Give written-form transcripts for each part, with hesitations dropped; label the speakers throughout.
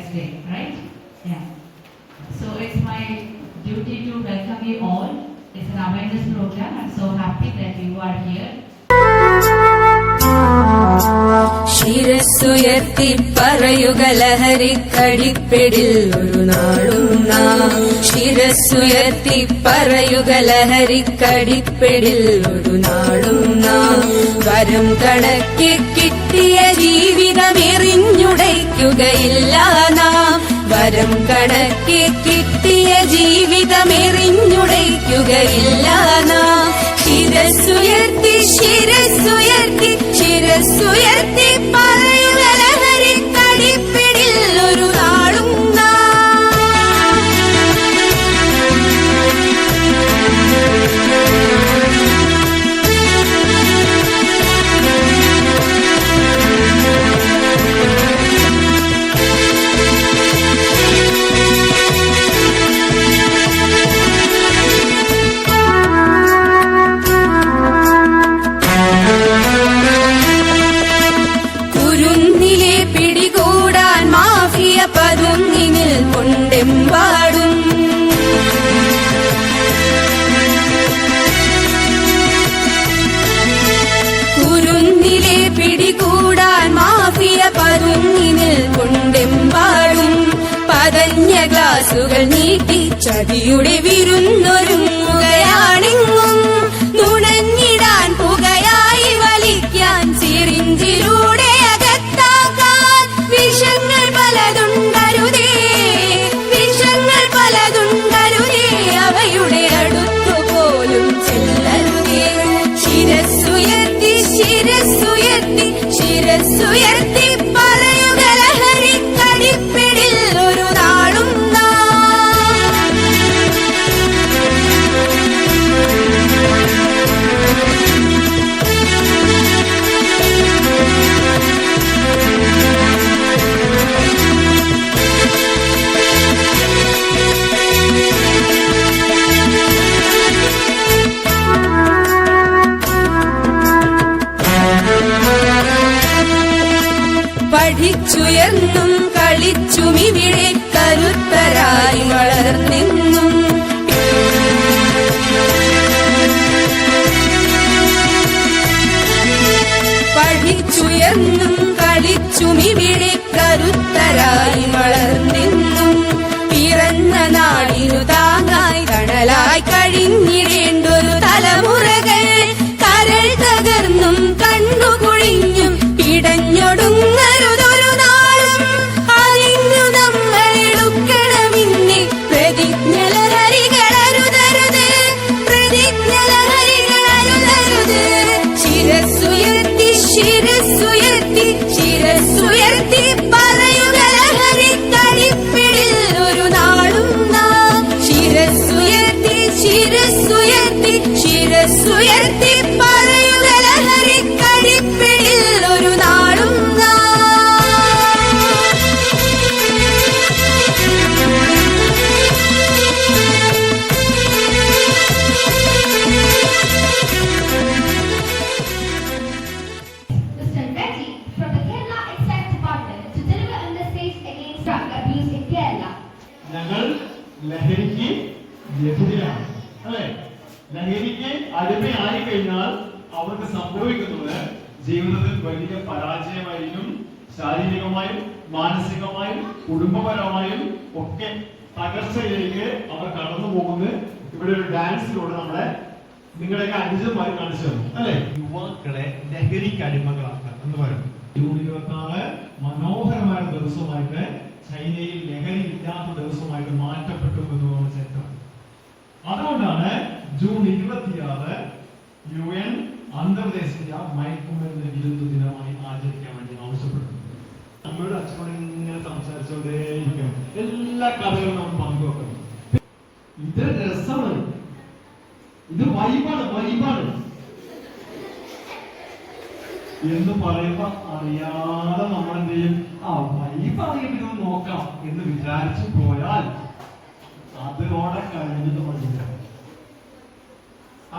Speaker 1: Veterans Day, right? Yeah. So it's my duty to welcome you all. It's an awareness program. I'm so happy that you are here.
Speaker 2: ശിരസ്സുയർത്തി പറയുക ലഹരിക്കടിപ്പിടിൽ ഒരു നാളും നാം. ശിരസ്സുയർത്തി പറയുക ലഹരിക്കടിപ്പിടിൽ ഒരു നാളും നാം. വരം കണക്കി കിട്ടിയ ജീവിതമെറിഞ്ഞുടയ്ക്കുകയില്ല നാം. വരം കണക്കി കിട്ടിയ ജീവിതമെറിഞ്ഞുടയ്ക്കുകയില്ല നാം. ശിരസ്സുയർത്തി ശിരസ്സുയർത്തി ശിരസ്സുയർത്തി പറയുക ലഹരിക്കടിപ്പിടിൽ ഒരു നാളും പതുങ്ങിനിൽ കൊണ്ടെമ്പാടും. കുരുന്നിലെ പിടികൂടാൻ മാഫിയ പതുങ്ങിനിൽ കൊണ്ടെമ്പാടും. പതഞ്ഞ ഗ്ലാസുകൾ നീട്ടി ചതിയുടെ വിരുന്നൊരുങ്ങുകയാണെങ്ങും. നുണഞ്ഞിടാൻ പുകയായി വലിക്കാൻ സിറിഞ്ചിലൂടെ അകത്താക്കാൻ വിഷങ്ങൾ പലതുണ്ടരുതേ. വിഷങ്ങൾ പലതുണ്ടരുതേ. അവയുടെ അടുത്തുപോലും ചെല്ലരുതേ. ശിരസ്സുയർത്തി ശിരസ്സുയർത്തി ശിരസ്സുയർത്തി പറയുക ലഹരിക്കടിപ്പിടിൽ ഒരു നാളും പഠിച്ചുയർന്നും കളിച്ചുമിവിടെ കരുത്തരായി വളർന്നെന്നും. പഠിച്ചുയർന്നും കളിച്ചുമിവിടെ കരുത്തരായി വളർന്നെന്നും. പിറന്ന നാടിനു താങ്ങായി തണലായി കഴിഞ്ഞിടേണ്ടൊരു തലമുറകൾ കരൾ തകർന്നും കണ്ണുകുഴിഞ്ഞും പിടഞ്ഞൊടുങ്ങരുതൊരു നാളും. അതിന്നു നമ്മൾ എടുക്കണമെന്ന് പ്രതിജ്ഞ ലഹരികളരുതരുത്. പ്രതിജ്ഞ ലഹരികളരുതരുത്. ശിരസ്സുയർത്തി ശിരസ്സുയർത്തി ശിരസ്സുയർത്തി പറയുക ലഹരിക്കടിപ്പിടിൽ ഒരു നാളും നാം. ശിരസ്സുയർത്തി ശിരസ്സുയർത്തി ശിരസ്സുയർത്തി പറയുക ലഹരിക്കടിപ്പിടിൽ ഒരു നാളും നാം.
Speaker 3: Mr. Reddy from the Kerala Excise Department to deliver a message against drug abuse in Kerala.
Speaker 4: ഞങ്ങൾ ലഹരിക്ക് എതിരാണ്, അല്ലെ? ലഹരിക്ക് അടിമയായി കഴിഞ്ഞാൽ അവർക്ക് സംഭവിക്കുന്നത് ജീവിതത്തിൽ വലിയ പരാജയമായിരിക്കും. ശാരീരികമായും മാനസികമായും കുടുംബപരമായും ഒക്കെ തകർച്ചയിലേക്ക് അവർ കടന്നു പോകുന്നത് ഇവിടെ ഒരു ഡാൻസിലൂടെ നമ്മളെ നിങ്ങളുടെയൊക്കെ അനുചിതമായി കാണിച്ചു തന്നു, അല്ലെ? യുവാക്കളെ ലഹരിക്ക് അടിമകളാക്കാൻ എന്ന് പറയും. ജൂൺ 24 മനോഹരമായ ദിവസമായിട്ട് ചൈനയിൽ ലഹരി ഇല്ലാത്ത ദിവസമായിട്ട് മാറ്റപ്പെട്ടു എന്നതാണ് ചരിത്രം. അതുകൊണ്ടാണ് ജൂൺ 26 UN അന്തർദേശീയ മയക്കുമരുന്ന് വിരുദ്ധ ദിനമായി ആചരിക്കാൻ വേണ്ടി ആവശ്യപ്പെടുന്നു. നമ്മളുടെ അച്ഛനോട് ഇങ്ങനെ സംസാരിച്ചുകൊണ്ടേയിരിക്കും. എല്ലാ കഥകളും നമ്മൾ പങ്കുവെക്കണം. ഇത് രസമാണ്, ഇത് വൈബാണ് എന്ന് പറയുമ്പോ അറിയാതെ നമ്മൾ എന്ത് ചെയ്യും? ആ വൈബാണെങ്കിൽ ഇത് നോക്കാം എന്ന് വിചാരിച്ചു പോയാൽ അതിനോടെ കഴിഞ്ഞത് മതിയാകും.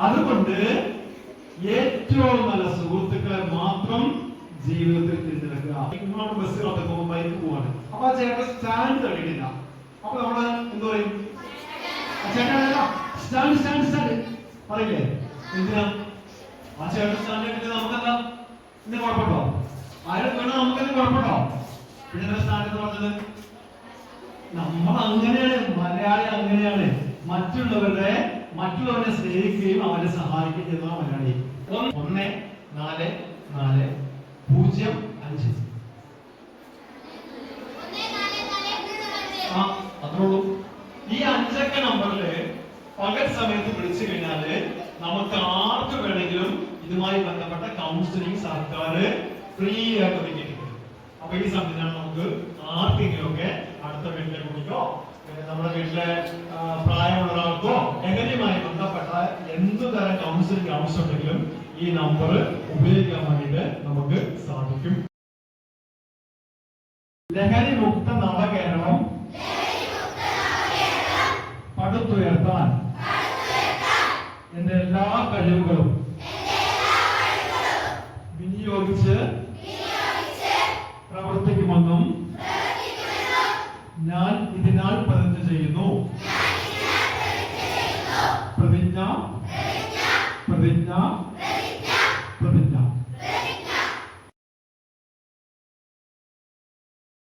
Speaker 4: അതുകൊണ്ട് ഏറ്റവും നല്ല സുഹൃത്തുക്കളെ മാത്രം ജീവിതത്തിൽ തിരഞ്ഞെടുക്കുക. നിങ്ങളോട് ബസ് കണ്ടെത്തുമ്പോൾ ബൈക്ക് പോവാണ്, അപ്പൊ ആ ചേട്ടൻ സ്റ്റാൻഡ് തള്ളിയിട്ടില്ല, അപ്പൊ നമ്മള് എന്ത് പറയും? സ്റ്റാൻഡ് സ്റ്റാൻഡ് സ്റ്റാൻഡ് പറയില്ലേ? എന്തിനാ ആ ചേട്ടൻ സ്റ്റാൻഡ് ഇട്ടിട്ട് നമുക്കെന്താ ഇന്ന് കുഴപ്പമുണ്ടോ? ആരും വേണം നമുക്കെന്ത് കുഴപ്പമുണ്ടോ? പിന്നെ സ്റ്റാൻഡ് എന്ന് പറഞ്ഞത് നമ്മൾ അങ്ങനെയാണ്, മലയാളി അങ്ങനെയാണ്. മറ്റുള്ളവരെ സ്നേഹിക്കുകയും അവരെ സഹായിക്കുകയും ചെയ്യുന്ന മലയാളി. 144005 അത്രയുള്ളൂ. ഈ 5 അക്ക നമ്പറില് പകൽ സമയത്ത് വിളിച്ചു കഴിഞ്ഞാല് നമുക്ക് ആർക്ക് വേണമെങ്കിലും ഇതുമായി ബന്ധപ്പെട്ട കൗൺസിലിംഗ് സർക്കാർ ഫ്രീ ആയിട്ട് ഒരുക്കിയിട്ടുണ്ട്. അപ്പൊ ഈ സംവിധാനം നമുക്ക് ആർക്കെങ്കിലും ഒക്കെ അടുത്ത വീട്ടിലെ കുട്ടിക്കോ നമ്മുടെ വീട്ടിലെ പ്രായമുള്ള ഒരാൾക്കോ എങ്ങനെയുമായി ബന്ധപ്പെട്ട എന്തു തരം കൗൺസിലിംഗ് ആവശ്യമുണ്ടെങ്കിലും ഈ നമ്പർ ഉപയോഗിക്കാൻ വേണ്ടിയിട്ട് നമുക്ക് സാധിക്കും. ലഹരി മുക്ത നവകേരളം പടുത്തുയർത്താൻ എന്റെ എല്ലാ കഴിവുകളും വിനിയോഗിച്ച്